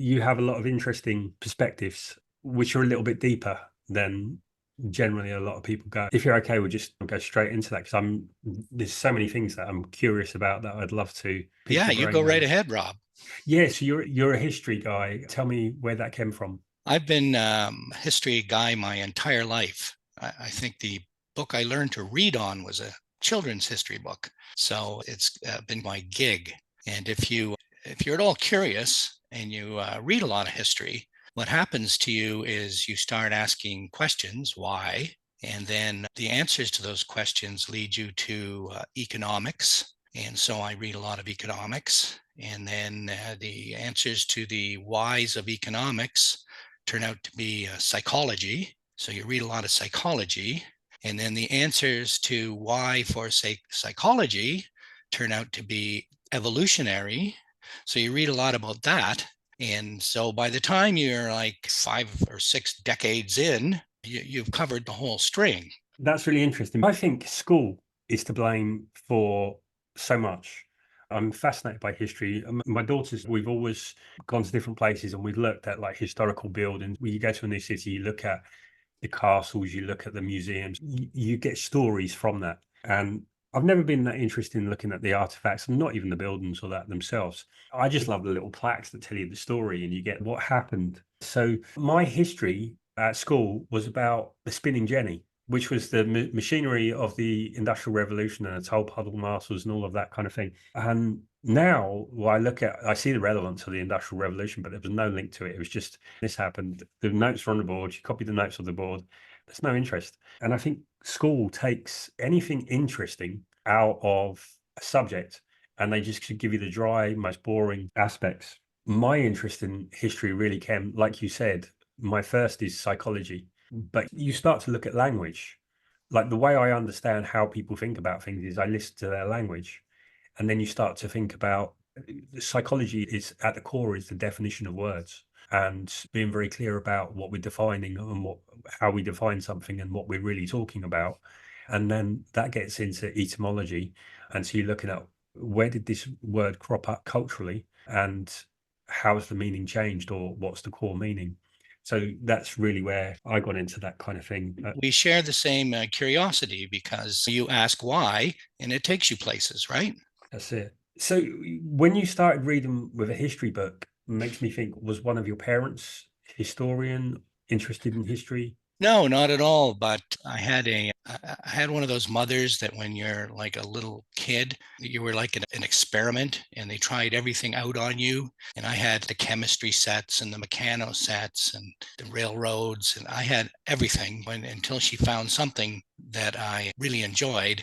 You have a lot of interesting perspectives, which are a little bit deeper than generally a lot of people go. If you're okay, we'll just go straight into that because there's so many things that I'm curious about that I'd love to pick Yeah, your you go brain right on. ahead, Rob. Yes, you're a history guy. Tell me where that came from. I've been a history guy my entire life. I think the book I learned to read on was a children's history book. So it's been my gig. And if you're at all curious and you read a lot of history, what happens to you is you start asking questions, why? And then the answers to those questions lead you to economics. And so I read a lot of economics. And then the answers to the whys of economics turn out to be psychology. So you read a lot of psychology. And then the answers to why for say psychology turn out to be evolutionary. So you read a lot about that. And so by the time you're like 5 or 6 decades in, you've covered the whole string. That's really interesting. I think school is to blame for so much. I'm fascinated by history. My daughters, we've always gone to different places and we've looked at like historical buildings. When you go to a new city, you look at the castles, you look at the museums, you get stories from that. And I've never been that interested in looking at the artifacts and not even the buildings or that themselves. I just love the little plaques that tell you the story and you get what happened. So my history at school was about the spinning jenny, which was the machinery of the Industrial Revolution and the toll puddle muscles and all of that kind of thing. And now, I see the relevance of the Industrial Revolution, but there was no link to it. It was just this happened. The notes were on the board. You copy the notes on the board. There's no interest. And I think school takes anything interesting out of a subject and they just give you the dry, most boring aspects. My interest in history really came, like you said, my first is psychology, but you start to look at language. Like the way I understand how people think about things is I listen to their language. And then you start to think about psychology is at the core is the definition of words and being very clear about what we're defining and how we define something and what we're really talking about. And then that gets into etymology. And so you're looking at where did this word crop up culturally and how has the meaning changed or what's the core meaning? So that's really where I got into that kind of thing. We share the same curiosity because you ask why and it takes you places, right? That's it. So when you started reading with a history book, makes me think, was one of your parents historian, interested in history? No, not at all. But I had one of those mothers that when you're like a little kid, you were like an experiment and they tried everything out on you. And I had the chemistry sets and the mechano sets and the railroads, and I had everything until she found something that I really enjoyed.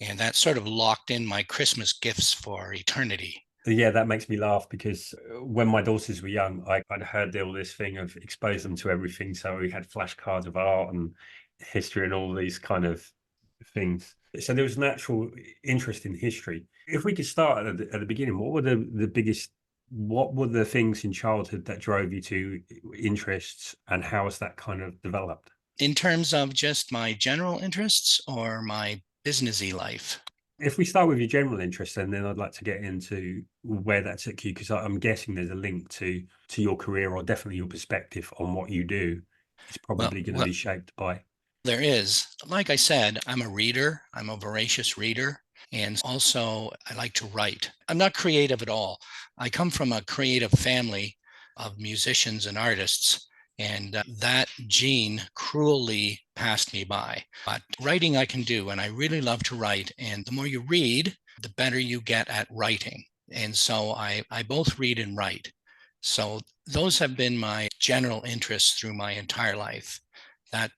And that sort of locked in my Christmas gifts for eternity. Yeah, that makes me laugh because when my daughters were young, I'd heard all this thing of expose them to everything. So we had flashcards of art and history and all these kind of things. So there was natural interest in history. If we could start at the beginning, what were the things in childhood that drove you to interests and how has that kind of developed? In terms of just my general interests or my businessy life? If we start with your general interest, and then I'd like to get into where that took you, because I'm guessing there's a link to your career or definitely your perspective on what you do. It's Well, probably going to well, be shaped by. there is. Like I said, I'm a reader. I'm a voracious reader. And also, I like to write. I'm not creative at all. I come from a creative family of musicians and artists, and that gene cruelly passed me by. But writing I can do, and I really love to write. And the more you read, the better you get at writing. And so I both read and write. So those have been my general interests through my entire life. That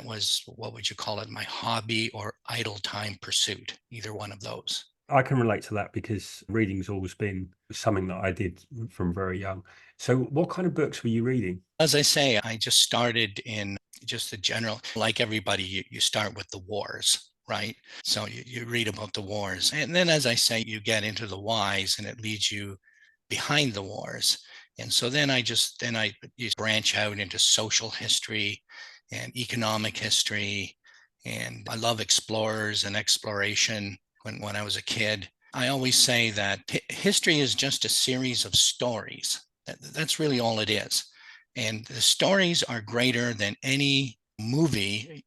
was, what would you call it, my hobby or idle time pursuit, either one of those. I can relate to that because reading's always been something that I did from very young. So, what kind of books were you reading? As I say, I just started in just the general, like everybody, you start with the wars, right? So you read about the wars. And then, as I say, you get into the whys and it leads you behind the wars. And so then I you branch out into social history and economic history. And I love explorers and exploration when I was a kid. I always say that history is just a series of stories That's really all it is. And the stories are greater than any movie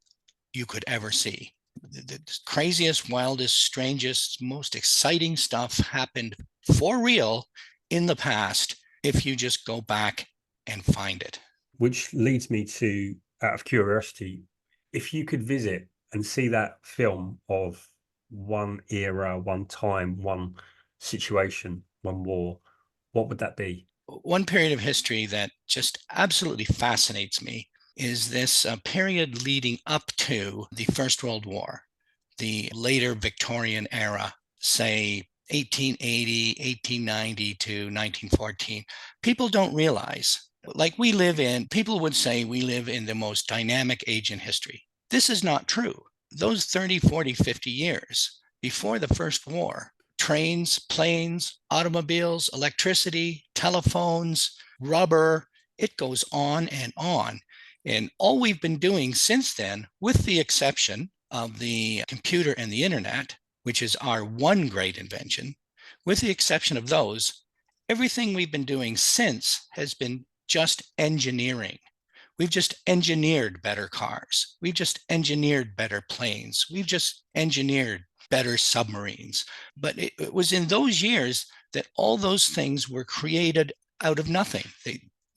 you could ever see. The craziest, wildest, strangest, most exciting stuff happened for real in the past if you just go back and find it. Which leads me to, out of curiosity, if you could visit and see that film of one era, one time, one situation, one war, what would that be? One period of history that just absolutely fascinates me is this period leading up to the First World War, the later Victorian era, say 1880, 1890 to 1914. People don't realize, like people would say we live in the most dynamic age in history. This is not true. Those 30, 40, 50 years before the First War, trains, planes, automobiles, electricity, telephones, rubber, it goes on and on. And all we've been doing since then, with the exception of the computer and the internet, which is our one great invention, with the exception of those, everything we've been doing since has been just engineering. We've just engineered better cars. We've just engineered better planes. We've just engineered better submarines. But it was in those years that all those things were created out of nothing.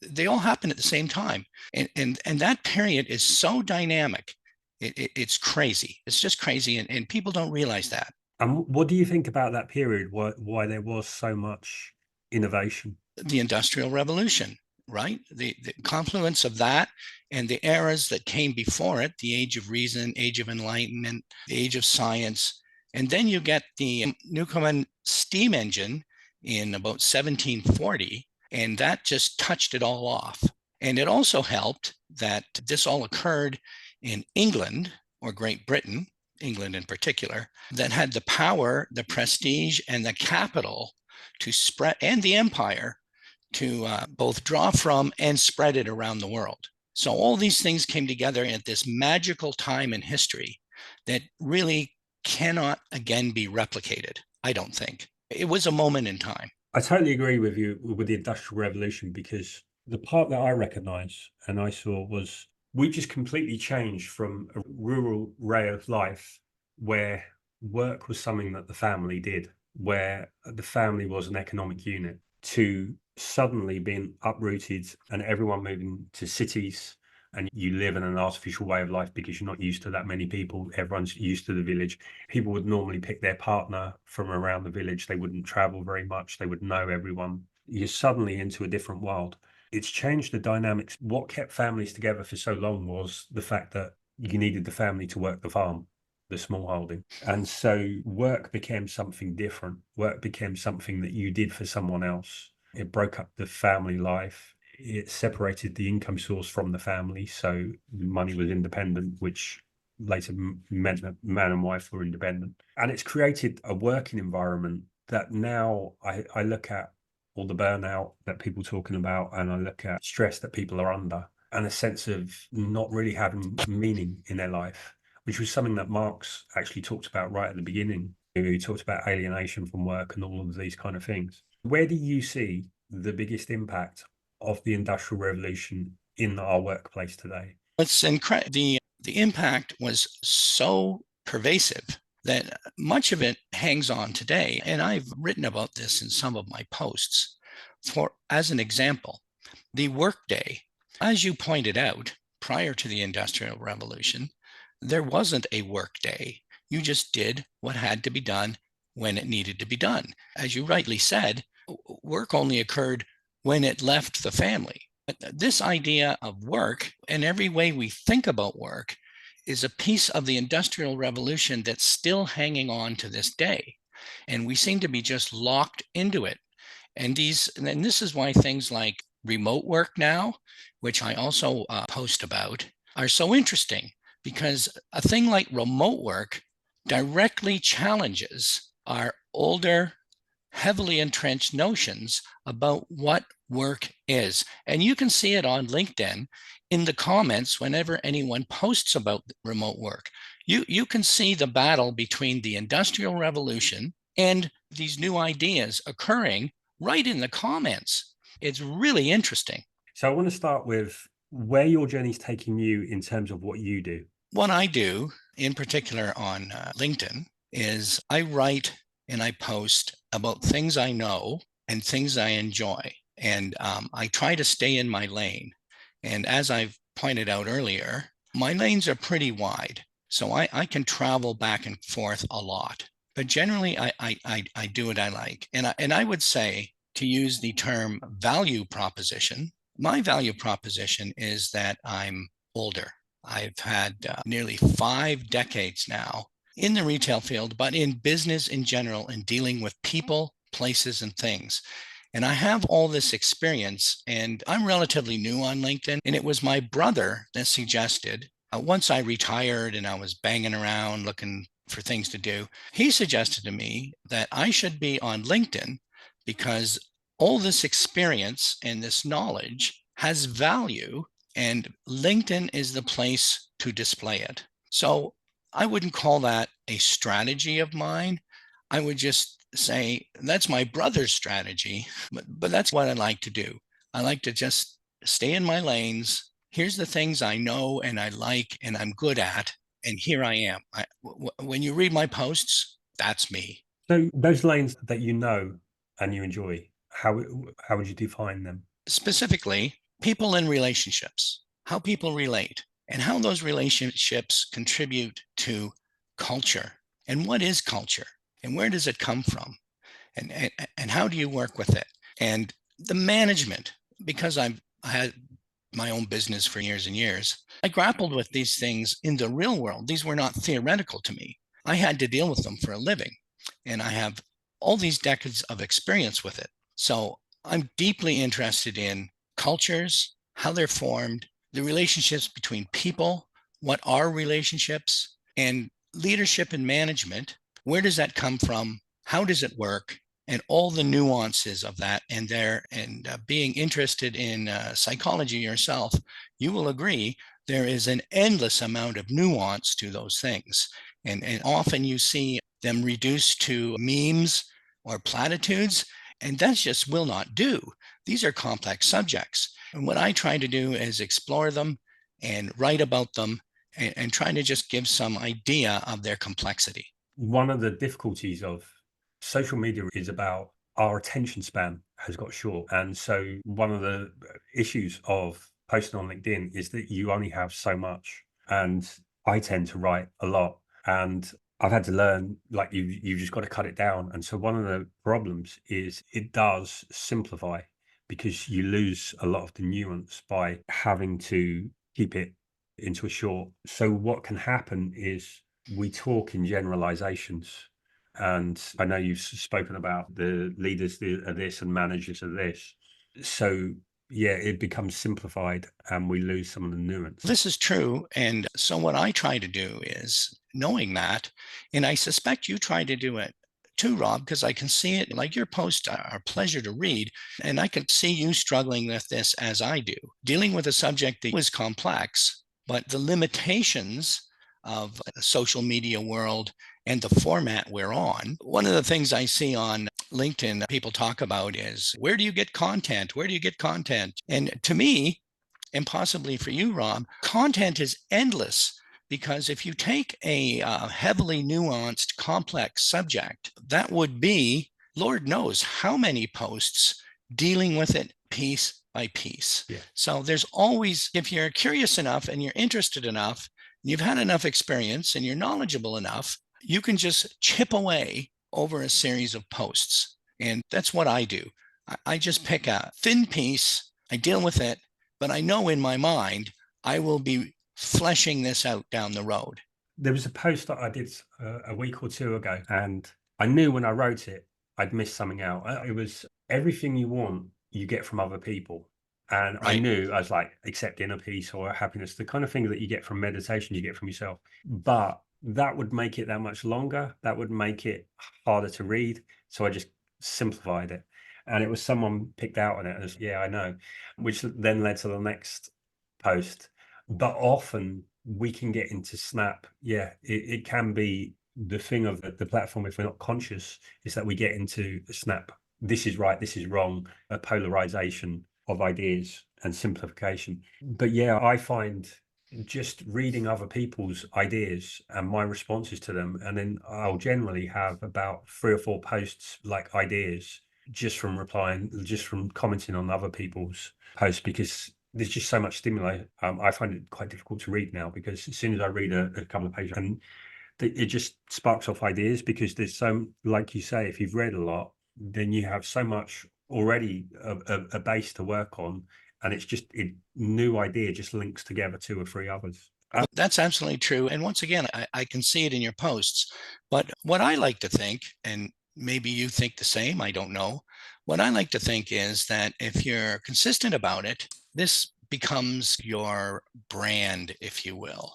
They all happened at the same time. And that period is so dynamic. It's crazy. It's just crazy. And people don't realize that. And what do you think about that period? Why there was so much innovation? The Industrial Revolution, right? The confluence of that and the eras that came before it, the Age of Reason, Age of Enlightenment, the Age of Science. And then you get the Newcomen steam engine in about 1740, and that just touched it all off. And it also helped that this all occurred in England, or Great Britain, England in particular, that had the power, the prestige, and the capital to spread, and the empire to both draw from and spread it around the world. So all these things came together at this magical time in history that really cannot again be replicated, I don't think. It was a moment in time. I totally agree with you with the Industrial Revolution, because the part that I recognize and I saw was we just completely changed from a rural way of life where work was something that the family did, where the family was an economic unit, to suddenly being uprooted and everyone moving to cities, and you live in an artificial way of life because you're not used to that many people. Everyone's used to the village. People would normally pick their partner from around the village. They wouldn't travel very much. They would know everyone. You're suddenly into a different world. It's changed the dynamics. What kept families together for so long was the fact that you needed the family to work the farm, the small holding. And so work became something different. Work became something that you did for someone else. It broke up the family life. It separated the income source from the family. So money was independent, which later meant that man and wife were independent. And it's created a working environment that now I look at all the burnout that people are talking about, and I look at stress that people are under, and a sense of not really having meaning in their life, which was something that Marx actually talked about right at the beginning. He talked about alienation from work and all of these kind of things. Where do you see the biggest impact of the Industrial Revolution in our workplace today? It's incredible. The impact was so pervasive that much of it hangs on today. And I've written about this in some of my posts. As an example, the workday, as you pointed out, prior to the Industrial Revolution, there wasn't a workday. You just did what had to be done when it needed to be done. As you rightly said, work only occurred when it left the family. But this idea of work and every way we think about work is a piece of the Industrial Revolution that's still hanging on to this day. And we seem to be just locked into it. And this is why things like remote work now, which I also post about, are so interesting, because a thing like remote work directly challenges our older, heavily entrenched notions about what work is. And you can see it on LinkedIn in the comments whenever anyone posts about remote work. You can see the battle between the Industrial Revolution and these new ideas occurring right in the comments. It's really interesting. So I want to start with where your journey's taking you in terms of what you do. What I do, in particular on LinkedIn, is I write and I post about things I know and things I enjoy. And I try to stay in my lane. And as I've pointed out earlier, my lanes are pretty wide. So I can travel back and forth a lot. But generally, I do what I like. And I would say, to use the term value proposition, my value proposition is that I'm older. I've had nearly 5 decades now in the retail field, but in business in general, in dealing with people, places, and things. And I have all this experience, and I'm relatively new on LinkedIn. And it was my brother that suggested, once I retired and I was banging around looking for things to do, he suggested to me that I should be on LinkedIn because all this experience and this knowledge has value, and LinkedIn is the place to display it. So I wouldn't call that a strategy of mine. I would just say that's my brother's strategy, but that's what I like to do. I like to just stay in my lanes. Here's the things I know and I like and I'm good at. And here I am. When you read my posts, that's me. So those lanes that you know and you enjoy, how would you define them? Specifically, people in relationships, how people relate, and how those relationships contribute to culture. And what is culture? And where does it come from? And how do you work with it? And the management, because I've had my own business for years and years, I grappled with these things in the real world. These were not theoretical to me. I had to deal with them for a living. And I have all these decades of experience with it. So I'm deeply interested in cultures, how they're formed, the relationships between people, what are relationships, and leadership and management. Where does that come from? How does it work? And all the nuances of that. And being interested in psychology yourself, you will agree there is an endless amount of nuance to those things. And often you see them reduced to memes or platitudes, and that just will not do. These are complex subjects. And what I try to do is explore them and write about them and try to just give some idea of their complexity. One of the difficulties of social media is about our attention span has got short. And so one of the issues of posting on LinkedIn is that you only have so much. And I tend to write a lot. And I've had to learn, like you've just got to cut it down. And so one of the problems is it does simplify because you lose a lot of the nuance by having to keep it into a short. So what can happen is we talk in generalizations. And I know you've spoken about the leaders of this and managers of this. So yeah, it becomes simplified and we lose some of the nuance. This is true. And so what I try to do is knowing that, and I suspect you try to do it too, Rob, because I can see it, like your posts are a pleasure to read. And I can see you struggling with this as I do, dealing with a subject that is complex, but the limitations of the social media world and the format we're on. One of the things I see on LinkedIn that people talk about is, where do you get content? Where do you get content? And to me, and possibly for you, Rob, content is endless, because if you take a heavily nuanced, complex subject, that would be, Lord knows how many posts dealing with it piece by piece. Yeah. So there's always, if you're curious enough and you're interested enough, you've had enough experience and you're knowledgeable enough, you can just chip away over a series of posts. And that's what I do. I just pick a thin piece, I deal with it, but I know in my mind, I will be fleshing this out down the road. There was a post that I did a week or two ago, and I knew when I wrote it, I'd missed something out. It was everything you want, you get from other people. And I Right. knew I was like, accept inner peace or happiness, the kind of thing that you get from meditation, you get from yourself. But that would make it that much longer. That would make it harder to read. So I just simplified it. And it was someone picked out on it as, yeah, I know, which then led to the next post. But often we can get into Snap. Yeah, it can be the thing of the platform, if we're not conscious, is that we get into Snap this is right, this is wrong, a polarization of ideas and simplification. But yeah, I find just reading other people's ideas and my responses to them, and then I'll generally have about 3 or 4 posts like ideas just from replying, just from commenting on other people's posts, because there's just so much stimuli. I find it quite difficult to read now, because as soon as I read a couple of pages, and it just sparks off ideas, because there's so, like you say, if you've read a lot, then you have so much already, a base to work on, and it's just new idea just links together 2 or 3 others. That's absolutely true. And once again, I can see it in your posts. But what I like to think, and maybe you think the same, I don't know. What I like to think is that if you're consistent about it, this becomes your brand, if you will.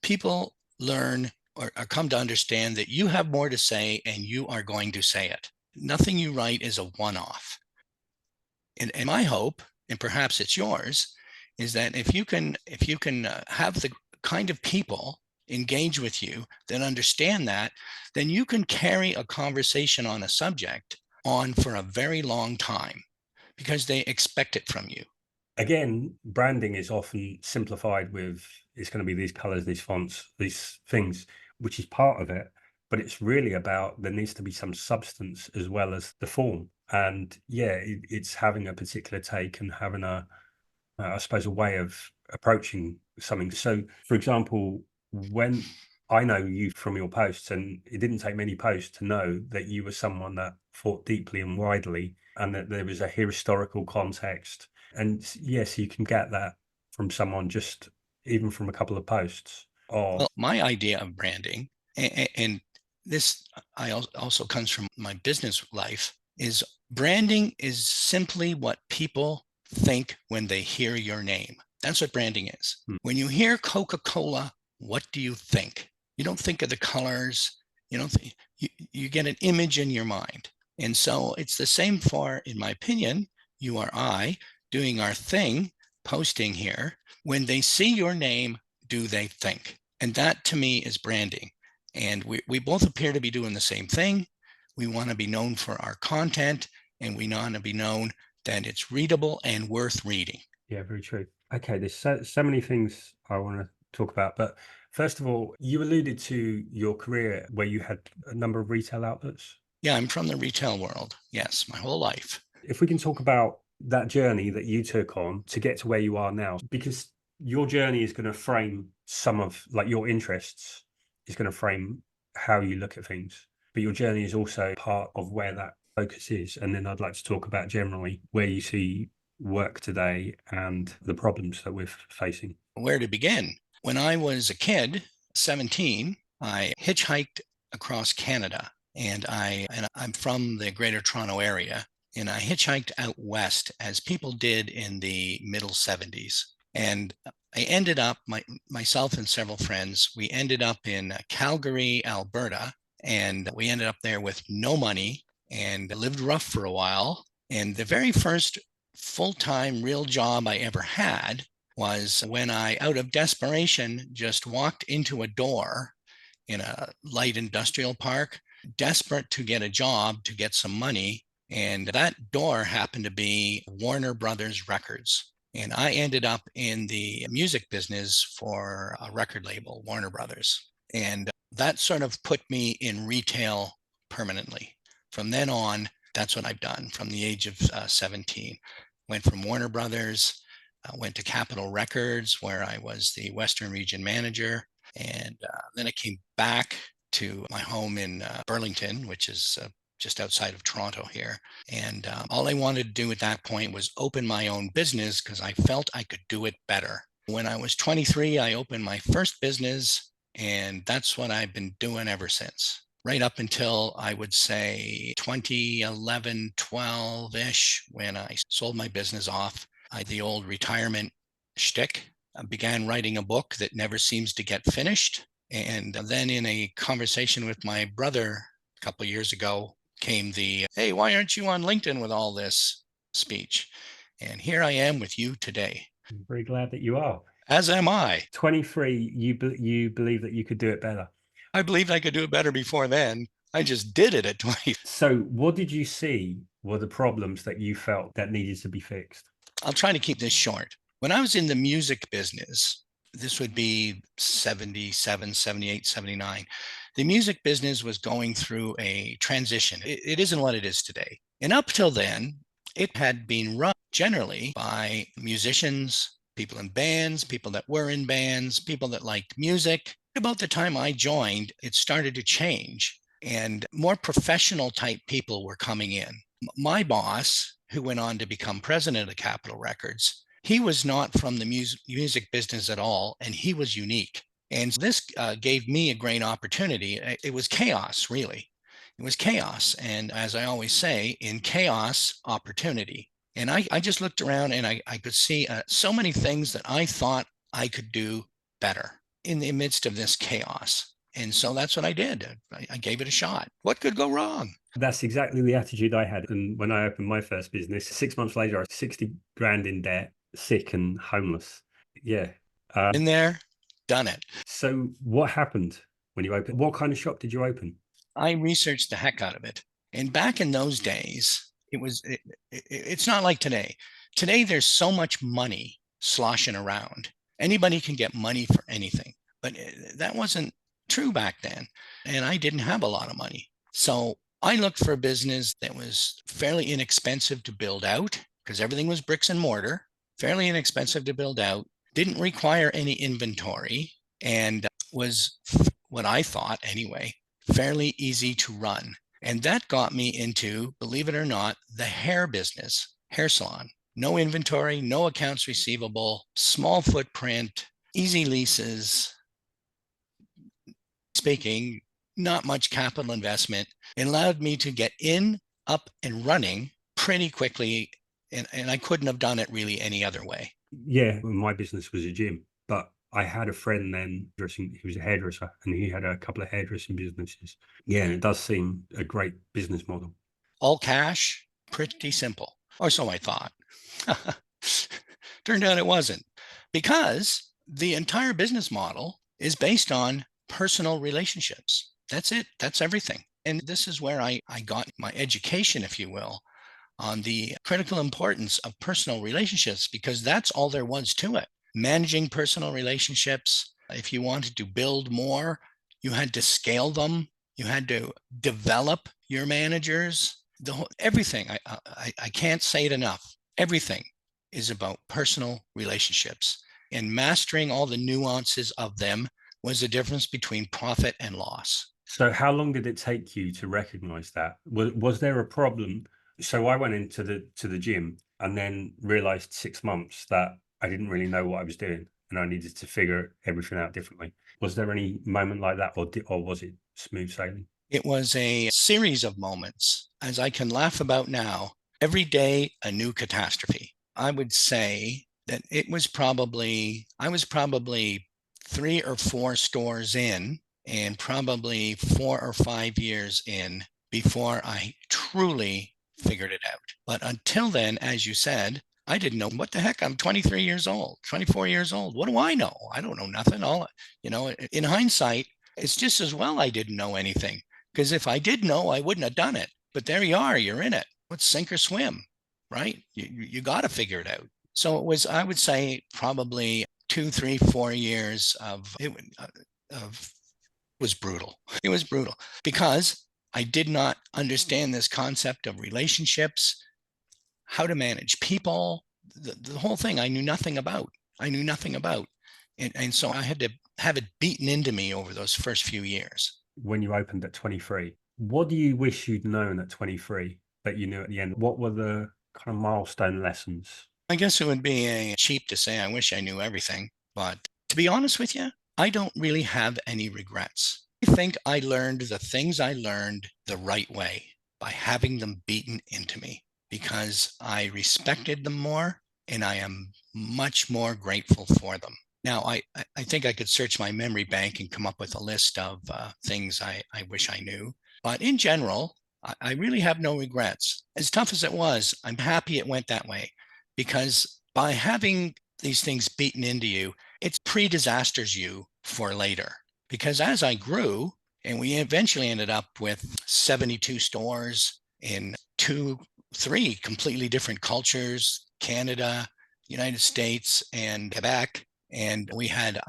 People learn or come to understand that you have more to say and you are going to say it. Nothing you write is a one off. And my hope, and perhaps it's yours, is that if you can have the kind of people engage with you that understand that, then you can carry a conversation on a subject on for a very long time because they expect it from you. Again, branding is often simplified with, it's going to be these colors, these fonts, these things, which is part of it. But it's really about, there needs to be some substance as well as the form. And yeah, it's having a particular take and having I suppose, a way of approaching something. So, for example, when I know you from your posts, and it didn't take many posts to know that you were someone that thought deeply and widely, and that there was a historical context. And yes, you can get that from someone just even from a couple of posts. Or Well, my idea of branding, and this also comes from my business life, is branding is simply what people think when they hear your name. That's what branding is. When you hear Coca-Cola, what do you think? You don't think of the colors. You don't think, you get an image in your mind. And so it's the same for, in my opinion, you or I doing our thing, posting here. When they see your name, do they think? And that to me is branding. And we both appear to be doing the same thing. We want to be known for our content, and we want to be known that it's readable and worth reading. Yeah, very true. Okay, there's so many things I want to talk about, but first of all, you alluded to your career where you had a number of retail outlets. Yeah, I'm from the retail world. Yes, my whole life. If we can talk about that journey that you took on to get to where you are now, because your journey is going to frame some of, like, your interests is going to frame how you look at things, but your journey is also part of where that focus is. And then I'd like to talk about generally where you see work today and the problems that we're facing. Where to begin? When I was a kid, 17, I hitchhiked across Canada, and I'm from the Greater Toronto area, and I hitchhiked out west as people did in the middle 70s. And I ended up, myself and several friends, we ended up in Calgary, Alberta, and we ended up there with no money and lived rough for a while. And the very first full-time real job I ever had was when I, out of desperation, just walked into a door in a light industrial park, desperate to get a job to get some money. And that door happened to be Warner Brothers Records. And I ended up in the music business for a record label, Warner Brothers. And that sort of put me in retail permanently. From then on, that's what I've done from the age of 17. Went from Warner Brothers, went to Capitol Records, where I was the Western region manager. And then I came back to my home in Burlington, which is just outside of Toronto here. And all I wanted to do at that point was open my own business because I felt I could do it better. When I was 23, I opened my first business, and that's what I've been doing ever since. Right up until I would say 2011, 12-ish, when I sold my business off. I had the old retirement shtick. I began writing a book that never seems to get finished. And then in a conversation with my brother a couple of years ago came the, hey, why aren't you on LinkedIn with all this speech? And here I am with you today. I'm very glad that you are. As am I. 23, you believe that you could do it better. I believed I could do it better before then. I just did it at 20. So what did you see were the problems that you felt that needed to be fixed? I'll try to keep this short. When I was in the music business, this would be 77, 78, 79. The music business was going through a transition. It isn't what it is today. And up till then, it had been run generally by musicians, people in bands, people that were in bands, people that liked music. About the time I joined, it started to change and more professional type people were coming in. My boss, who went on to become president of Capitol Records, he was not from the music business at all, and he was unique. And this gave me a great opportunity. It was chaos, really. It was chaos. And as I always say, in chaos, opportunity. And I just looked around and I could see so many things that I thought I could do better in the midst of this chaos. And so that's what I did. I gave it a shot. What could go wrong? That's exactly the attitude I had. And when I opened my first business, 6 months later, I was 60 grand in debt, sick and homeless. Yeah. In there, done it. So what happened when you opened? What kind of shop did you open? I researched the heck out of it. And back in those days, it's not like today. Today, there's so much money sloshing around. Anybody can get money for anything. But that wasn't true back then. And I didn't have a lot of money. So I looked for a business that was fairly inexpensive to build out because everything was bricks and mortar, fairly inexpensive to build out, didn't require any inventory, and was what I thought anyway, fairly easy to run. And that got me into, believe it or not, the hair business, hair salon. No inventory, no accounts receivable, small footprint, easy leases. Speaking, not much capital investment. It allowed me to get in, up, and running pretty quickly. And I couldn't have done it really any other way. Yeah, my business was a gym, but I had a friend then dressing, he was a hairdresser and he had a couple of hairdressing businesses. Yeah, and it does seem a great business model. All cash, pretty simple. Or so I thought. Turned out it wasn't, because the entire business model is based on personal relationships. That's it. That's everything. And this is where I got my education, if you will, on the critical importance of personal relationships, because that's all there was to it. Managing personal relationships. If you wanted to build more, you had to scale them. You had to develop your managers. Everything. I can't say it enough. Everything is about personal relationships, and mastering all the nuances of them was the difference between profit and loss. So how long did it take you to recognize that? Was there a problem? So I went into the gym and then realized 6 months that I didn't really know what I was doing and I needed to figure everything out differently. Was there any moment like that, or was it smooth sailing? It was a series of moments, as I can laugh about now. Every day, a new catastrophe. I would say that I was probably 3 or 4 stores in and probably 4 or 5 years in before I truly figured it out. But until then, as you said, I didn't know what the heck. I'm 23 years old, 24 years old. What do I know? I don't know nothing. In hindsight, it's just as well I didn't know anything, because if I did know, I wouldn't have done it. But there you are, you're in it. Let's sink or swim, right? You got to figure it out. So it was, I would say, probably 2, 3, 4 years of it. Was brutal. It was brutal because I did not understand this concept of relationships, how to manage people, the whole thing. I knew nothing about. And so I had to have it beaten into me over those first few years. When you opened at 23, what do you wish you'd known at 23 that you knew at the end? What were the kind of milestone lessons? I guess it would be cheap to say I wish I knew everything, but to be honest with you, I don't really have any regrets. I think I learned the things I learned the right way by having them beaten into me, because I respected them more and I am much more grateful for them. Now, I think I could search my memory bank and come up with a list of things I wish I knew. But in general, I really have no regrets. As tough as it was, I'm happy it went that way, because by having these things beaten into you, it pre-disasters you for later. Because as I grew, and we eventually ended up with 72 stores in 2 three completely different cultures, Canada, United States, and Quebec. And we had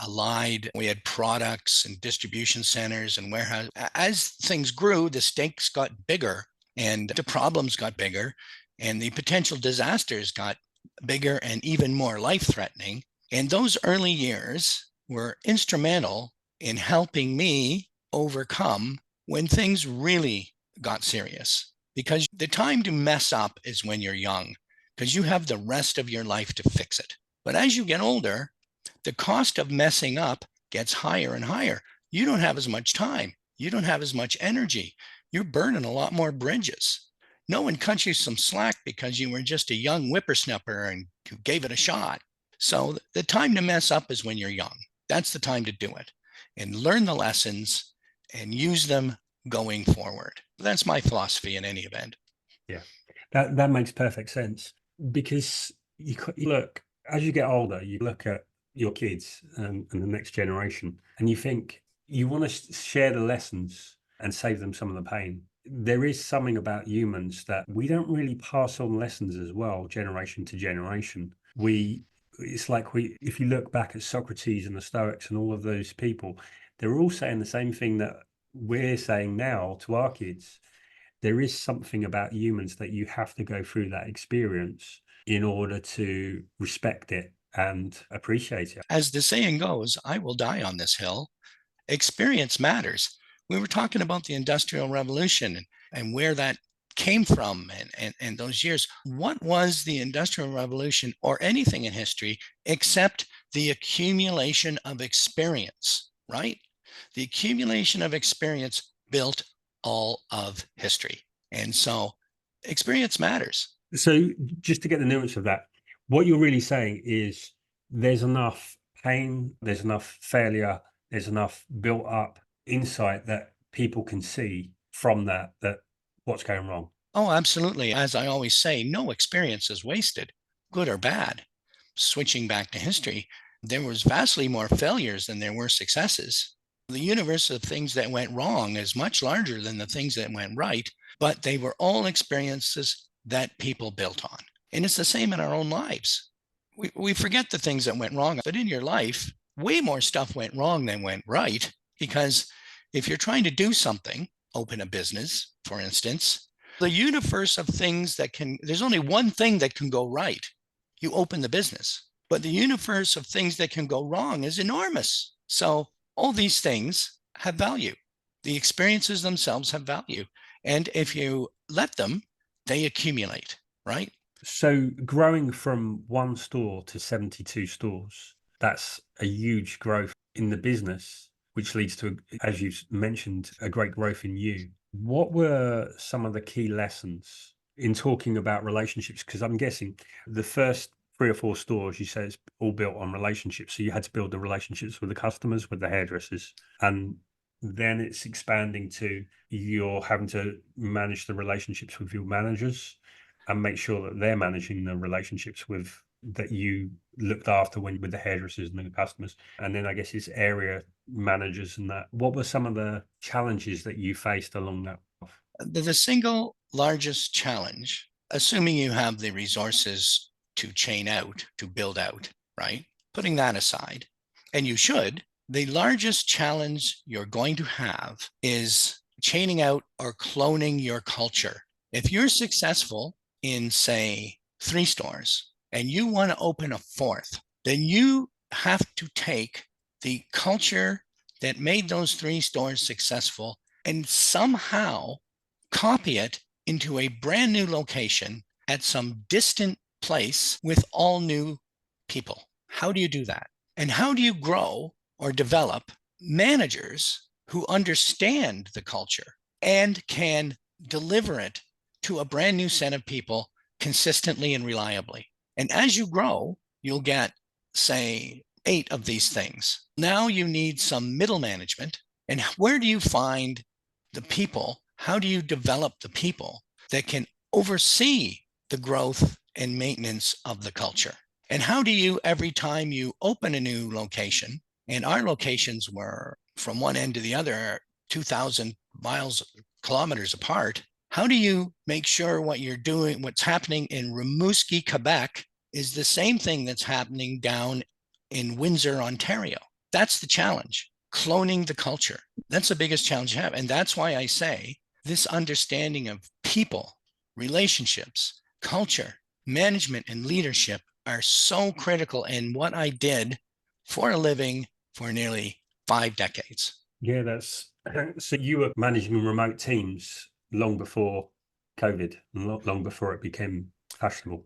we had products and distribution centers and warehouse. As things grew, the stakes got bigger and the problems got bigger and the potential disasters got bigger and even more life-threatening. And those early years were instrumental in helping me overcome when things really got serious. Because the time to mess up is when you're young, because you have the rest of your life to fix it. But as you get older, the cost of messing up gets higher and higher. You don't have as much time. You don't have as much energy. You're burning a lot more bridges. No one cut you some slack because you were just a young whippersnapper and you gave it a shot. So the time to mess up is when you're young. That's the time to do it and learn the lessons and use them going forward. That's my philosophy in any event. Yeah, that makes perfect sense because you look as you get older, you look at your kids and the next generation, and you think you want to share the lessons and save them some of the pain. There is something about humans that we don't really pass on lessons as well, generation to generation. It's like if you look back at Socrates and the Stoics and all of those people, they're all saying the same thing that we're saying now to our kids. There is something about humans that you have to go through that experience in order to respect it and appreciate it. As the saying goes, I will die on this hill. Experience matters. We were talking about the Industrial Revolution and where that came from and those years. What was the Industrial Revolution or anything in history except the accumulation of experience, right? The accumulation of experience built all of history. And so experience matters. So, just to get the nuance of that, what you're really saying is there's enough pain, there's enough failure, there's enough built up insight that people can see from that what's going wrong. Oh, absolutely. As I always say, no experience is wasted, good or bad. Switching back to history, there was vastly more failures than there were successes. The universe of things that went wrong is much larger than the things that went right, but they were all experiences that people built on. And it's the same in our own lives. We forget the things that went wrong, but in your life, way more stuff went wrong than went right. Because if you're trying to do something, open a business, for instance, the universe of things there's only one thing that can go right. You open the business. But the universe of things that can go wrong is enormous. So all these things have value. The experiences themselves have value. And if you let them, they accumulate, right? So, growing from one store to 72 stores, that's a huge growth in the business, which leads to, as you mentioned, a great growth in you. What were some of the key lessons in talking about relationships? Because I'm guessing the first 3 or 4 stores, you said it's all built on relationships. So you had to build the relationships with the customers, with the hairdressers, and then it's expanding to you're having to manage the relationships with your managers and make sure that they're managing the relationships with that you looked after when with the hairdressers and the customers. And then I guess it's area managers and that. What were some of the challenges that you faced along that path? The single largest challenge, assuming you have the resources to chain out, to build out, right? Putting that aside, and you should, the largest challenge you're going to have is chaining out or cloning your culture. If you're successful in, say, 3 stores and you want to open a fourth, then you have to take the culture that made those 3 stores successful and somehow copy it into a brand new location at some distant place with all new people. How do you do that? And how do you grow or develop managers who understand the culture and can deliver it to a brand new set of people consistently and reliably? And as you grow, you'll get, say, 8 of these things. Now you need some middle management. And where do you find the people? How do you develop the people that can oversee the growth and maintenance of the culture? And how do you, every time you open a new location, and our locations were from one end to the other 2,000 kilometers apart, How do you make sure what you're doing, what's happening in Rimouski, Quebec, is the same thing that's happening down in Windsor, Ontario? That's the challenge. Cloning the culture. That's the biggest challenge you have. And that's why I say this understanding of people, relationships, culture, management, and leadership are so critical in what I did for a living for nearly 5 decades. Yeah, that's so you were managing remote teams long before COVID, and long before it became fashionable.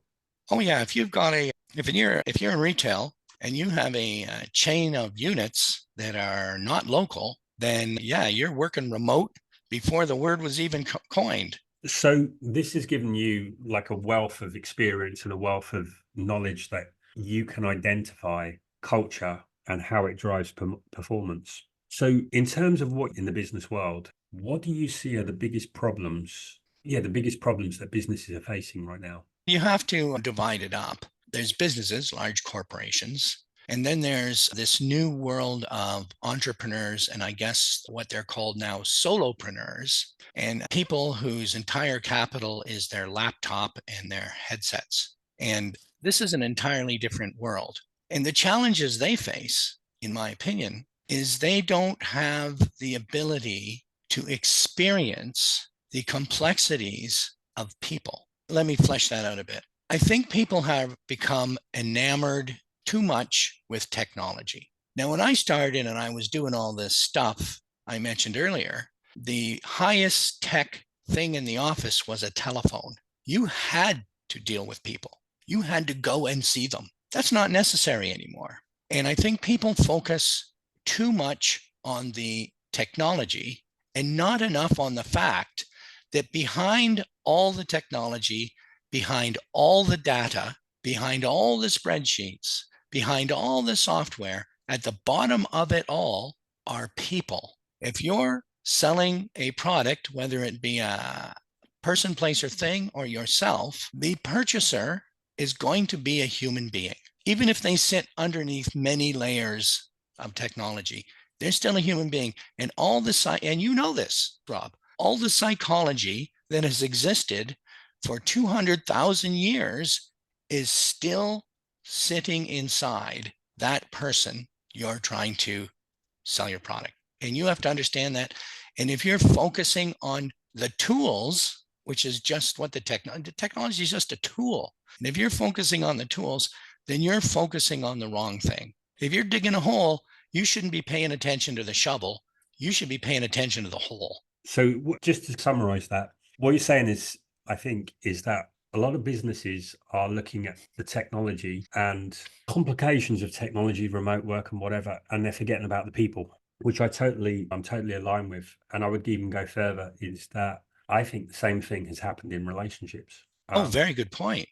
Oh yeah, if you're in retail and you have a chain of units that are not local, then yeah, you're working remote before the word was even coined. So this has given you like a wealth of experience and a wealth of knowledge that you can identify culture and how it drives performance. So in terms of what in the business world, what do you see are the biggest problems? Yeah, the biggest problems that businesses are facing right now. You have to divide it up. There's businesses, large corporations, and then there's this new world of entrepreneurs, and I guess what they're called now solopreneurs, and people whose entire capital is their laptop and their headsets. And this is an entirely different world. And the challenges they face, in my opinion, is they don't have the ability to experience the complexities of people. Let me flesh that out a bit. I think people have become enamored too much with technology. Now, when I started and I was doing all this stuff I mentioned earlier, the highest tech thing in the office was a telephone. You had to deal with people, you had to go and see them. That's not necessary anymore. And I think people focus too much on the technology and not enough on the fact that behind all the technology, behind all the data, behind all the spreadsheets, behind all the software, at the bottom of it all are people. If you're selling a product, whether it be a person, place, or thing, or yourself, the purchaser is going to be a human being. Even if they sit underneath many layers of technology, they're still a human being. And and you know this, Rob, all the psychology that has existed for 200,000 years is still sitting inside that person you're trying to sell your product. And you have to understand that. And if you're focusing on the tools, which is just what the technology is just a tool. And if you're focusing on the tools, then you're focusing on the wrong thing. If you're digging a hole, you shouldn't be paying attention to the shovel. You should be paying attention to the hole. So just to summarize that, what you're saying is, I think, is that a lot of businesses are looking at the technology and complications of technology, remote work and whatever, and they're forgetting about the people, which I'm totally aligned with. And I would even go further is that I think the same thing has happened in relationships. Oh, Um, very good point.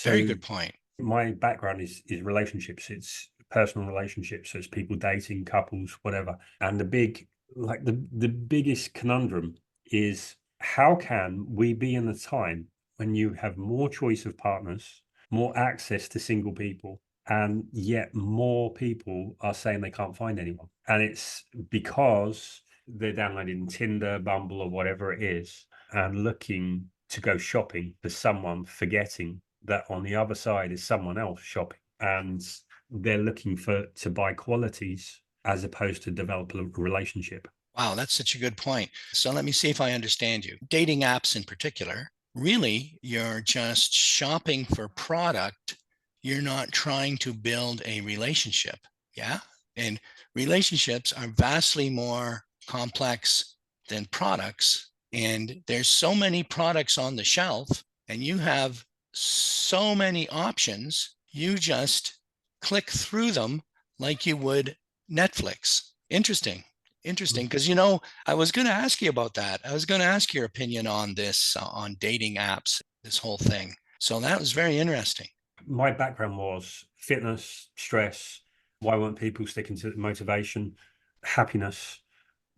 Very so good point. my background is relationships. It's personal relationships. So it's people dating, couples, whatever. And the biggest conundrum is how can we be in a time when you have more choice of partners, more access to single people, and yet more people are saying they can't find anyone. And it's because they're downloading Tinder, Bumble, or whatever it is, and looking to go shopping for someone, forgetting that on the other side is someone else shopping, and they're looking to buy qualities as opposed to develop a relationship. Wow, that's such a good point. So let me see if I understand you. Dating apps in particular, really, you're just shopping for product. You're not trying to build a relationship. Yeah. And relationships are vastly more complex than products. And there's so many products on the shelf, and you have so many options. You just click through them like you would Netflix. Interesting. Interesting, because I was going to ask you about that. I was going to ask your opinion on this, on dating apps, this whole thing. So that was very interesting. My background was fitness, stress. Why weren't people sticking to motivation, happiness,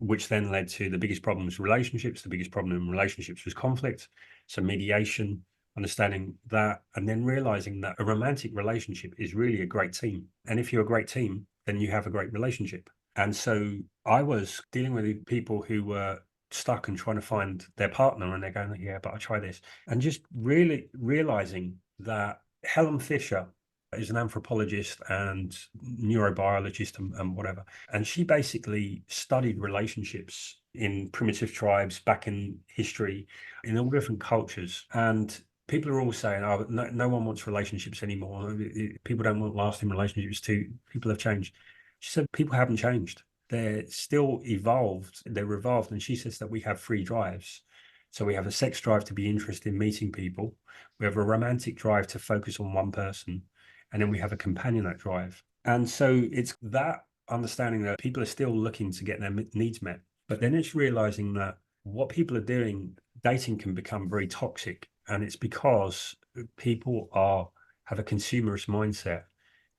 which then led to the biggest problem was relationships. The biggest problem in relationships was conflict. So mediation, understanding that, and then realizing that a romantic relationship is really a great team. And if you're a great team, then you have a great relationship. And so I was dealing with people who were stuck and trying to find their partner, and they're going, yeah, but I try this. And just really realizing that Helen Fisher is an anthropologist and neurobiologist and whatever. And she basically studied relationships in primitive tribes back in history, in all different cultures. And people are all saying, oh, no one wants relationships anymore. People don't want lasting relationships too. People have changed. She said, people haven't changed. They're still evolved. They're evolved. And she says that we have three drives. So we have a sex drive to be interested in meeting people. We have a romantic drive to focus on one person. And then we have a companionate drive. And so it's that understanding that people are still looking to get their needs met. But then it's realizing that what people are doing, dating can become very toxic. And it's because people have a consumerist mindset,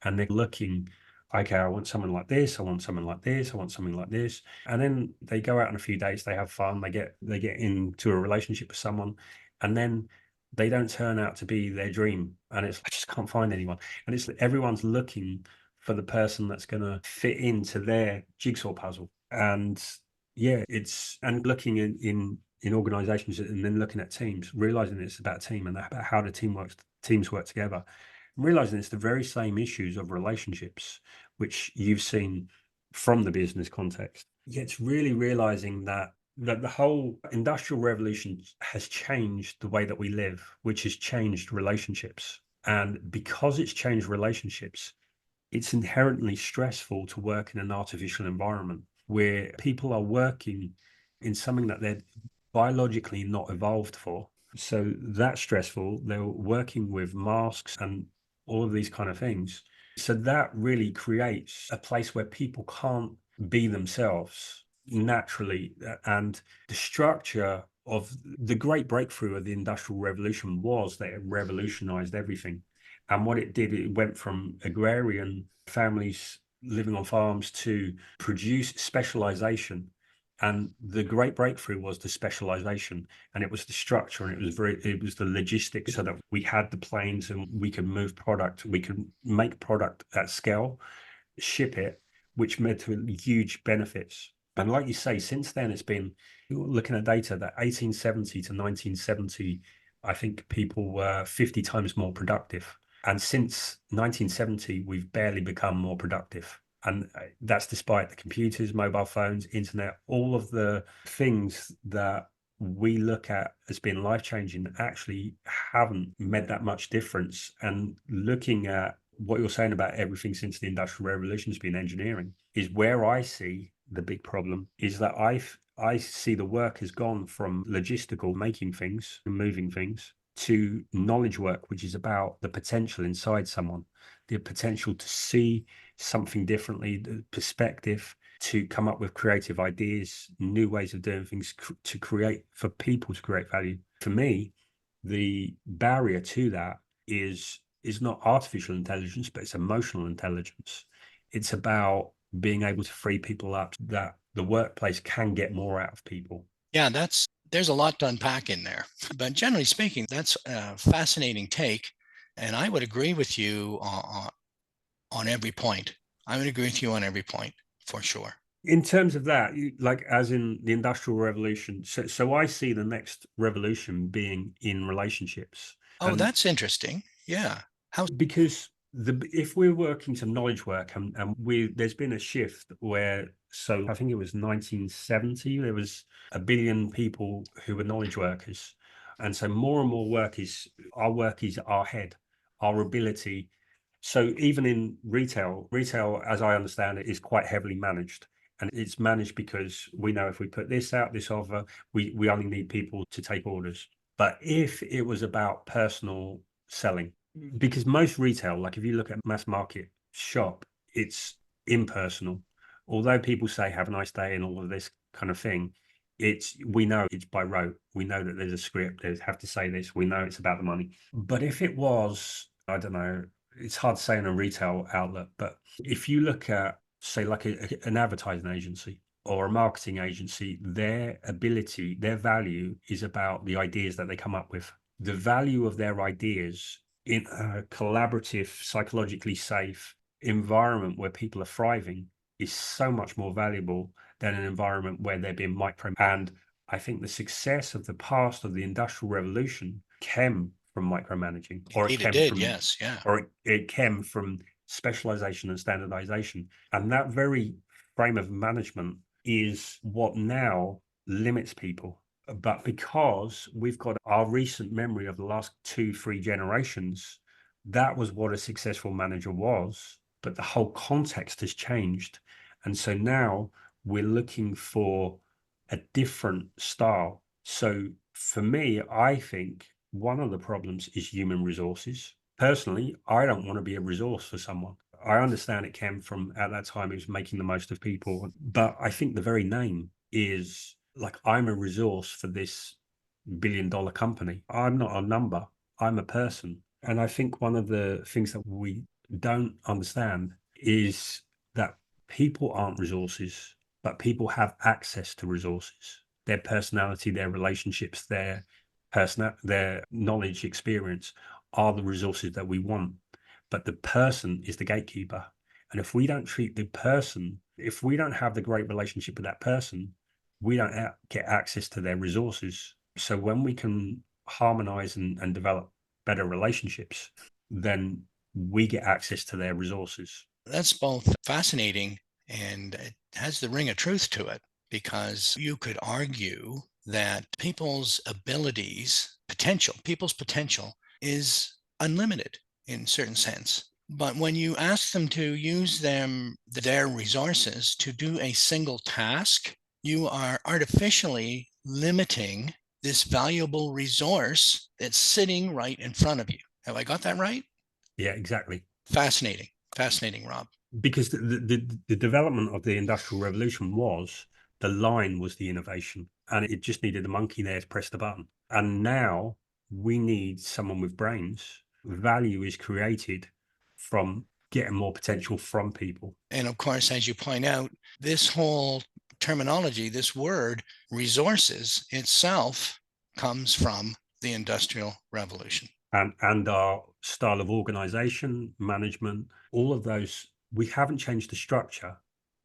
and they're looking, okay, I want someone like this, I want someone like this, I want something like this. And then they go out on a few dates, they have fun, they get into a relationship with someone, and then they don't turn out to be their dream. And it's, I just can't find anyone. And it's everyone's looking for the person that's going to fit into their jigsaw puzzle. And yeah, it's, and looking in organizations, and then looking at teams, realizing it's about team and about how the teams work together, realizing it's the very same issues of relationships which you've seen from the business context. Yeah, it's really realizing that the whole industrial revolution has changed the way that we live, which has changed relationships. And because it's changed relationships, it's inherently stressful to work in an artificial environment where people are working in something that they're biologically not evolved for. So that's stressful. They're working with masks and all of these kind of things. So that really creates a place where people can't be themselves naturally. And the structure of the great breakthrough of the Industrial Revolution was that it revolutionized everything. And what it did, it went from agrarian families living on farms to produce specialization. And the great breakthrough was the specialization, and it was the structure, and it was the logistics, so that we had the planes and we could move product, we could make product at scale, ship it, which led to huge benefits. And like you say, since then, it's been looking at data that 1870 to 1970, I think people were 50 times more productive. And since 1970, we've barely become more productive. And that's despite the computers, mobile phones, internet, all of the things that we look at as being life-changing actually haven't made that much difference. And looking at what you're saying about everything since the Industrial Revolution has been engineering, is where I see the big problem, is that I see the work has gone from logistical, making things and moving things, to knowledge work, which is about the potential inside someone, the potential to see something differently, the perspective, to come up with creative ideas, new ways of doing things, to create, for people to create value. For me, the barrier to that is not artificial intelligence, but it's emotional intelligence. It's about being able to free people up, that the workplace can get more out of people. Yeah, there's a lot to unpack in there. But generally speaking, that's a fascinating take. And I would agree with you on every point. I would agree with you on every point for sure. In terms of that, like as in the Industrial Revolution, so I see the next revolution being in relationships. Oh, And that's interesting. Yeah. How? because if we're working to knowledge work, and there's been a shift where, so I think it was 1970, there was 1 billion people who were knowledge workers. And so more and more work is our head, our ability. So even in retail, as I understand it, is quite heavily managed. And it's managed because we know if we put this out, this offer, we only need people to take orders. But if it was about personal selling, because most retail, like if you look at mass market shop, it's impersonal. Although people say have a nice day and all of this kind of thing, we know it's by rote. We know that there's a script, they have to say this, we know it's about the money. But if it was, I don't know, it's hard to say in a retail outlet, but if you look at, say, like an advertising agency or a marketing agency, their ability, their value is about the ideas that they come up with. The value of their ideas in a collaborative, psychologically safe environment where people are thriving is so much more valuable than an environment where they're being micro. And I think the success of the past of the Industrial Revolution came from micromanaging, or it Indeed, it came did. from, Yes. Yeah. it came from specialization and standardization. And that very frame of management is what now limits people. But because we've got our recent memory of the last 2, 3 generations, that was what a successful manager was. But the whole context has changed. And so now we're looking for a different style. So for me, I think one of the problems is human resources. Personally, I don't want to be a resource for someone. I understand it came from, at that time, it was making the most of people. But I think the very name is like, I'm a resource for this billion-dollar company. I'm not a number, I'm a person. And I think one of the things that we don't understand is that people aren't resources, but people have access to resources. Their personality, their relationships, their knowledge, experience are the resources that we want. But the person is the gatekeeper. And if we don't treat the person, if we don't have the great relationship with that person, we don't get access to their resources. So when we can harmonize and develop better relationships, then we get access to their resources. That's both fascinating and it has the ring of truth to it, because you could argue that people's potential is unlimited in a certain sense. But when you ask them to use their resources to do a single task, you are artificially limiting this valuable resource that's sitting right in front of you. Have I got that right? Yeah, exactly. Fascinating. Fascinating, Rob. Because the development of the Industrial Revolution was, the line was the innovation, and it just needed a monkey there to press the button. And now we need someone with brains. Value is created from getting more potential from people. And of course, as you point out, this whole terminology, this word resources itself comes from the Industrial Revolution. And our style of organization, management, all of those, we haven't changed the structure,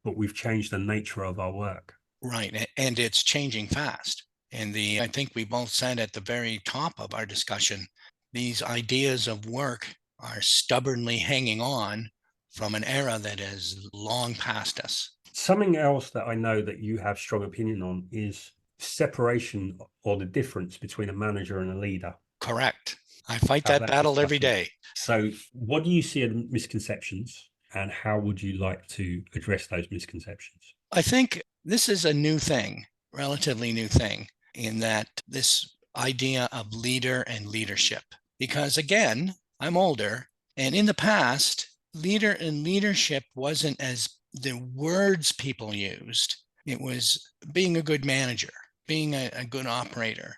but we've changed the nature of our work. Right. And it's changing fast. And I think we both said at the very top of our discussion, these ideas of work are stubbornly hanging on from an era that is long past us. Something else that I know that you have strong opinion on is separation, or the difference between a manager and a leader. Correct. I fight Have that that battle every discussion. day. So, what do you see as misconceptions, and how would you like to address those misconceptions? I think this is a new thing, relatively new thing, in that this idea of leader and leadership. Because again, I'm older, and in the past, leader and leadership wasn't as the words people used. It was being a good manager, being a good operator,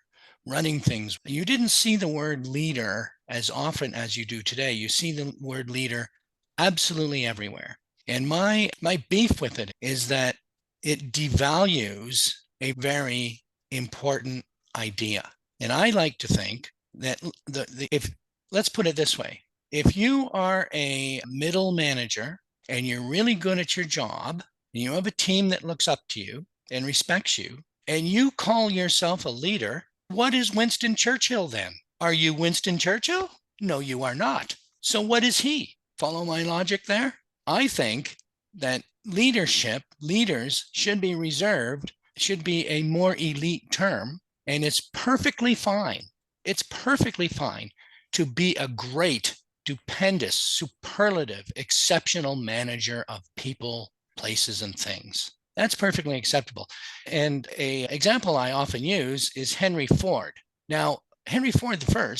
running things. You didn't see the word leader as often as you do today. You see the word leader absolutely everywhere. And my beef with it is that it devalues a very important idea. And I like to think that if let's put it this way, if you are a middle manager and you're really good at your job, and you have a team that looks up to you and respects you, and you call yourself a leader, what is Winston Churchill then? Are you Winston Churchill? No, you are not. So what is he? Follow my logic there? I think that leaders should be reserved, should be a more elite term, and it's perfectly fine. It's perfectly fine to be a great, stupendous, superlative, exceptional manager of people, places, and things. That's perfectly acceptable. And an example I often use is Henry Ford. Now, Henry Ford I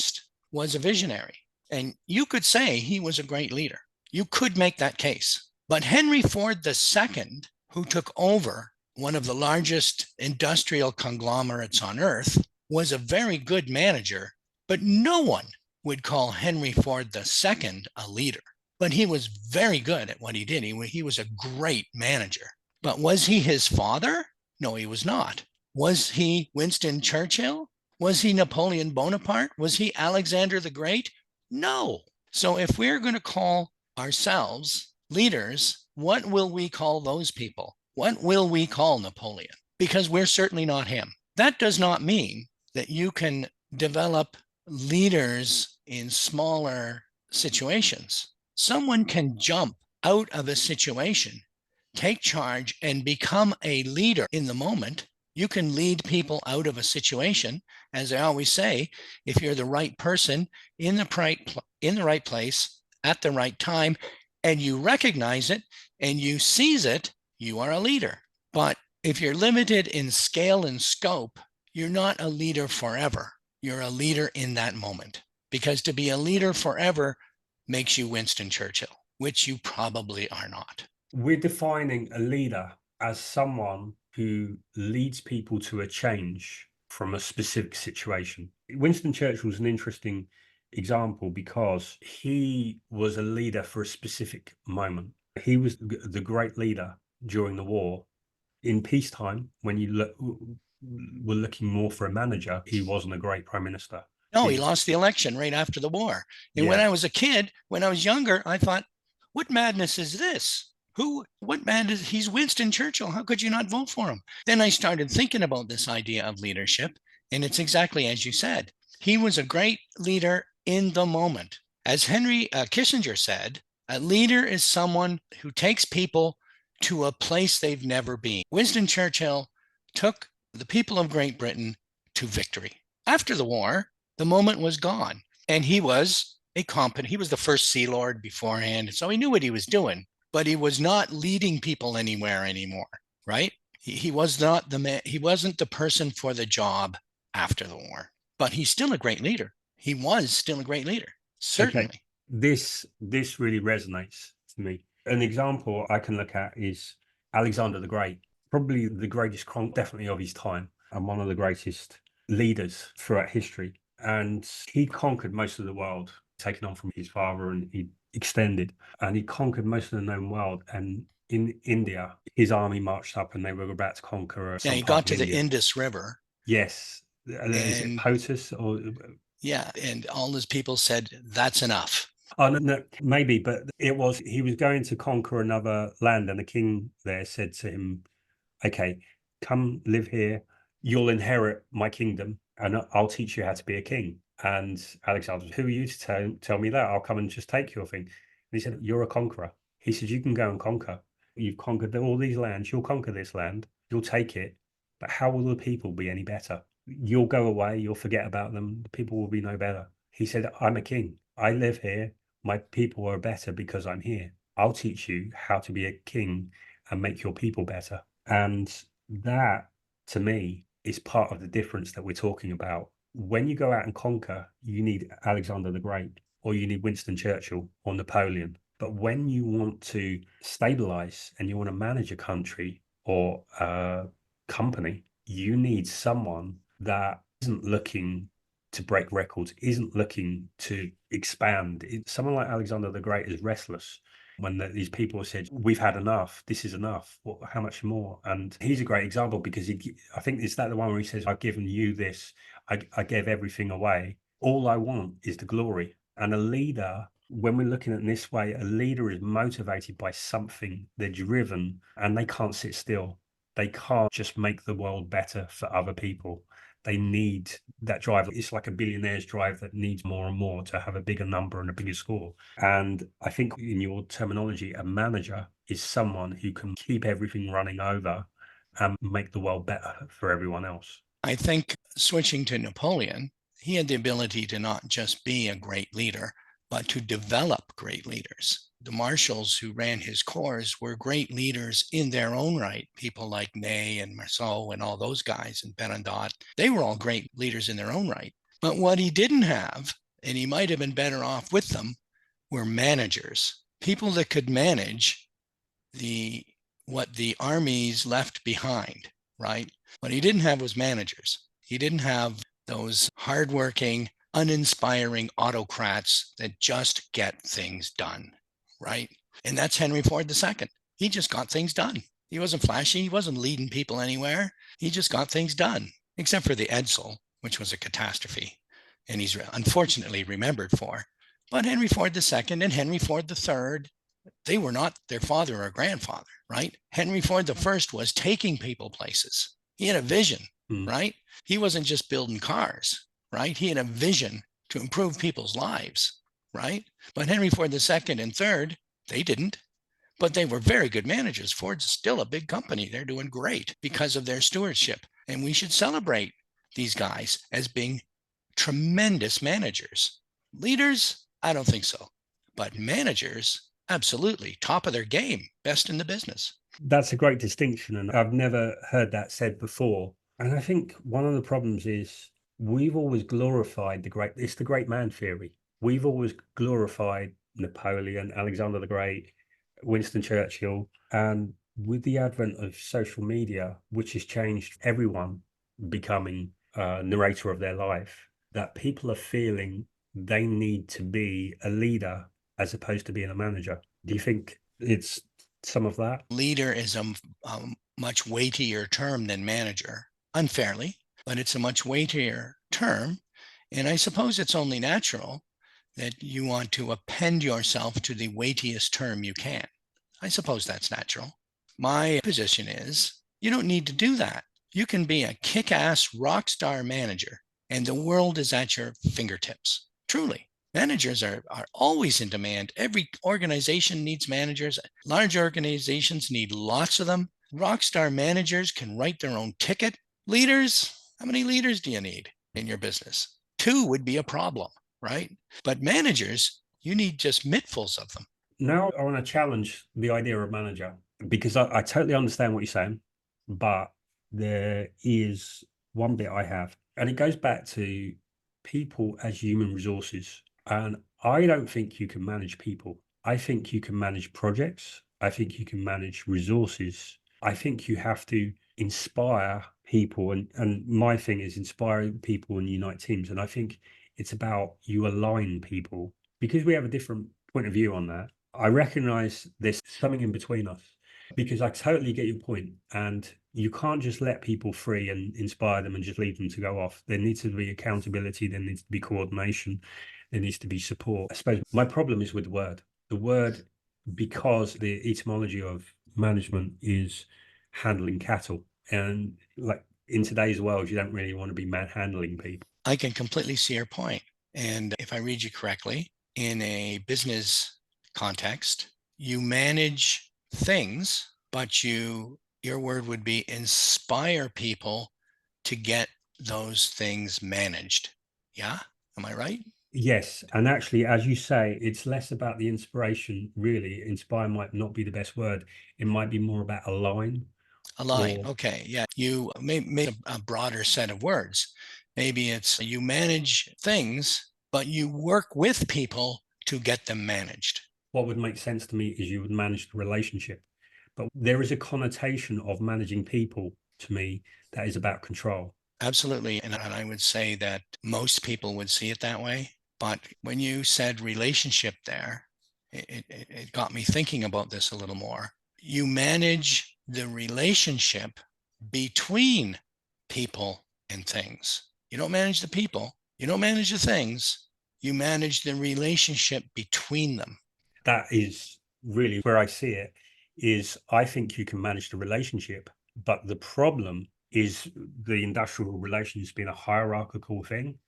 was a visionary, and you could say he was a great leader. You could make that case. But Henry Ford II, who took over one of the largest industrial conglomerates on earth, was a very good manager, but no one would call Henry Ford II a leader. But he was very good at what he did. He was a great manager. But was he his father? No, he was not. Was he Winston Churchill? Was he Napoleon Bonaparte? Was he Alexander the Great? No. So if we're going to call ourselves leaders, what will we call those people? What will we call Napoleon? Because we're certainly not him. That does not mean that you can develop leaders in smaller situations. Someone can jump out of a situation, take charge, and become a leader in the moment. You can lead people out of a situation. As I always say, if you're the right person in the right place at the right time, and you recognize it and you seize it, you are a leader. But if you're limited in scale and scope, you're not a leader forever. You're a leader in that moment. Because to be a leader forever makes you Winston Churchill, which you probably are not. We're defining a leader as someone who leads people to a change from a specific situation. Winston Churchill is an interesting example because he was a leader for a specific moment. He was the great leader during the war. In peacetime, when were looking more for a manager, he wasn't a great prime minister. No, he lost the election right after the war. And when Yeah. I was a kid, when I was younger, I thought, what madness is this? What madness? He's Winston Churchill. How could you not vote for him? Then I started thinking about this idea of leadership. And it's exactly as you said. He was a great leader in the moment. As Henry Kissinger said, a leader is someone who takes people to a place they've never been. Winston Churchill took the people of Great Britain to victory. After the war, the moment was gone. And he was he was the first Sea Lord beforehand. So he knew what he was doing, but he was not leading people anywhere anymore, right? He was not the man, he wasn't the person for the job after the war, but he's still a great leader. He was still a great leader, Okay. certainly. This really resonates to me. An example I can look at is Alexander the Great, probably the greatest definitely of his time, and one of the greatest leaders throughout history. And he conquered most of the world, taken on from his father, and he extended, and he conquered most of the known world. And in India, his army marched up, and they were about to conquer Yeah, some he part got of to the India. Indus River, Yes, is it and POTUS or? yeah, and all his people said, that's enough. Oh, no, no, maybe, but he was going to conquer another land, and the king there said to him, "Okay, come live here. You'll inherit my kingdom, and I'll teach you how to be a king." And Alexander, who are you to tell me that? I'll come and just take your thing. And he said, "You're a conqueror." He said, "You can go and conquer. You've conquered all these lands. You'll conquer this land. You'll take it. But how will the people be any better? You'll go away. You'll forget about them. The people will be no better." He said, "I'm a king. I live here. My people are better because I'm here. I'll teach you how to be a king and make your people better." And that, to me, is part of the difference that we're talking about. When you go out and conquer, you need Alexander the Great, or you need Winston Churchill or Napoleon. But when you want to stabilize and you want to manage a country or a company, you need someone that isn't looking to break records, isn't looking to expand. Someone like Alexander the Great is restless. When these people said, "We've had enough. This is enough. How much more?" And he's a great example because I think is that the one where he says, "I've given you this. I gave everything away. All I want is the glory." And a leader, when we're looking at it in this way, a leader is motivated by something. They're driven, and they can't sit still. They can't just make the world better for other people. They need that drive. It's like a billionaire's drive that needs more and more to have a bigger number and a bigger score. And I think in your terminology, a manager is someone who can keep everything running over and make the world better for everyone else. I think switching to Napoleon, he had the ability to not just be a great leader, but to develop great leaders. The marshals who ran his corps were great leaders in their own right. People like Ney and Marceau and all those guys and Bernadotte, they were all great leaders in their own right. But what he didn't have, and he might have been better off with them, were managers, people that could manage what the armies left behind, right? What he didn't have was managers. He didn't have those hardworking, uninspiring autocrats that just get things done, right? And that's Henry Ford II. He just got things done. He wasn't flashy. He wasn't leading people anywhere. He just got things done, except for the Edsel, which was a catastrophe. And he's unfortunately remembered for. But Henry Ford II and Henry Ford III, they were not their father or grandfather, right? Henry Ford I was taking people places. He had a vision. Mm. right? He wasn't just building cars, right? He had a vision to improve people's lives, right? But Henry Ford II and third, they didn't. But they were very good managers. Ford's still a big company. They're doing great because of their stewardship. And we should celebrate these guys as being tremendous managers. Leaders, I don't think so. But managers, absolutely, top of their game, best in the business. That's a great distinction, and I've never heard that said before. And I think one of the problems is we've always glorified it's the great man theory. We've always glorified Napoleon, Alexander the Great, Winston Churchill. And with the advent of social media, which has changed everyone becoming a narrator of their life, that people are feeling they need to be a leader as opposed to being a manager. Do you think it's some of that? Leader is a much weightier term than manager, unfairly, but it's a much weightier term. And I suppose it's only natural that you want to append yourself to the weightiest term you can. I suppose that's natural. My position is you don't need to do that. You can be a kick ass rock star manager, and the world is at your fingertips. Truly. Managers are always in demand. Every organization needs managers. Large organizations need lots of them. Rock star managers can write their own ticket. Leaders, how many leaders do you need in your business? Two would be a problem, right? But managers, you need just mittfuls of them. Now I want to challenge the idea of manager because I totally understand what you're saying, but there is one bit I have, and it goes back to people as human resources. And I don't think you can manage people. I think you can manage projects. I think you can manage resources. I think you have to inspire people. And my thing is inspiring people and unite teams. And I think it's about you align people because we have a different point of view on that. I recognize there's something in between us because I totally get your point. And you can't just let people free and inspire them and just leave them to go off. There needs to be accountability, there needs to be coordination, there needs to be support. I suppose my problem is with the word. The word, because the etymology of management is handling cattle. And like in today's world, you don't really want to be manhandling people. I can completely see your point. And if I read you correctly, in a business context, you manage things, but your word would be inspire people to get those things managed. Yeah? Am I right? Yes, and actually, as you say, it's less about the inspiration, really. Inspire might not be the best word. It might be more about align Align. or Okay. Yeah. You may make a broader set of words. Maybe it's you manage things, but you work with people to get them managed. what would make sense to me is you would manage the relationship. But there is a connotation of managing people to me that is about control. Absolutely. And I would say that most people would see it that way. But when you said relationship there, it got me thinking about this a little more. You manage the relationship between people and things. You don't manage the people, you don't manage the things, you manage the relationship between them. That is really where I see it is I think you can manage the relationship, but the problem is the industrial relations being a hierarchical thing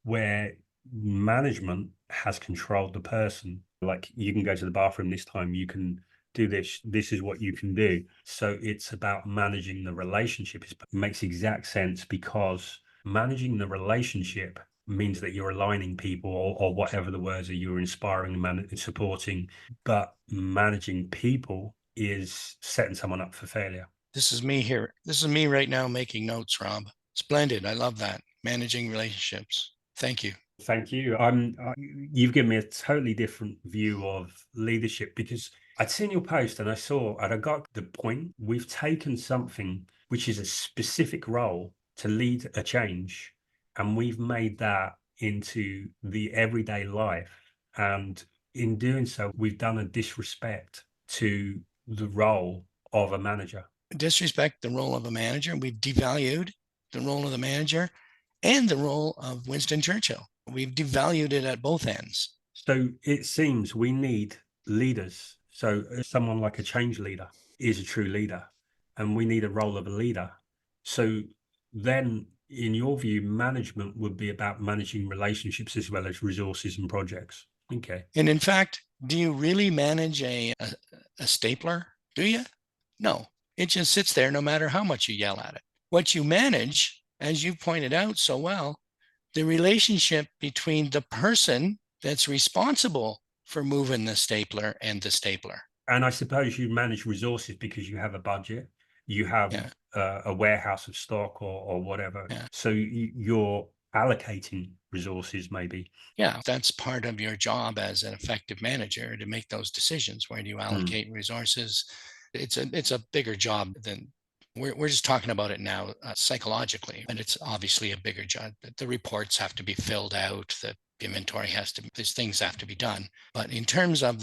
where management has controlled the person. Like you can go to the bathroom this time, you can do this, this is what you can do. So it's about managing the relationship. It makes exact sense because managing the relationship means that you're aligning people or whatever the words are, you're inspiring and supporting, but managing people is setting someone up for failure. This is me here. This is me right now making notes, Rob. Splendid. I love that. Managing relationships. Thank you. Thank you. You've given me a totally different view of leadership because I'd seen your post and I saw and I got the point. We've taken something which is a specific role to lead a change, and we've made that into the everyday life. And in doing so, we've done a disrespect to the role of a manager. Disrespect the role of a manager. We've devalued the role of the manager and the role of Winston Churchill. We've devalued it at both ends. So it seems we need leaders. So someone like a change leader is a true leader, and we need a role of a leader. So then in your view, management would be about managing relationships as well as resources and projects. Okay. And in fact, do you really manage a stapler? Do you? No, it just sits there no matter how much you yell at it. What you manage, as you pointed out so well, the relationship between the person that's responsible for moving the stapler and the stapler. And I suppose you manage resources because you have a budget, you have Yeah, a warehouse of stock or whatever. yeah, So you're allocating resources, maybe. yeah. That's part of your job as an effective manager to make those decisions. Where do you Mm. allocate resources? It's a bigger job than we're just talking about it now psychologically, and it's obviously a bigger job. The reports have to be filled out. The inventory has to. These things have to be done. But in terms of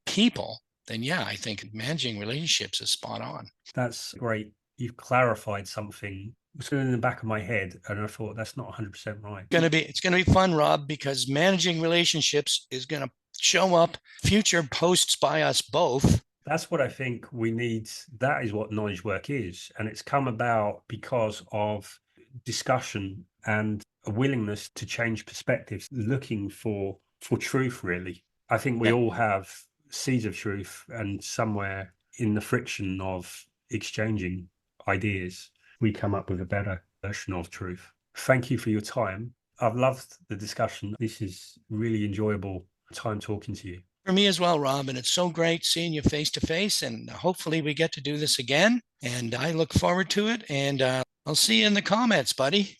people, then yeah, I think managing relationships is spot on. That's great. You've clarified something. It was in the back of my head, and I thought that's not 100% right. It's gonna be fun, Rob, because managing relationships is gonna show up future posts by us both. That's what I think we need. That is what knowledge work is. And it's come about because of discussion and a willingness to change perspectives, looking for truth, really. I think we Yep. all have seeds of truth, and somewhere in the friction of exchanging ideas, we come up with a better version of truth. Thank you for your time. I've loved the discussion. This is really enjoyable time talking to you. For me as well, Rob, and it's so great seeing you face to face. And hopefully we get to do this again. And I look forward to it. And I'll see you in the comments, buddy.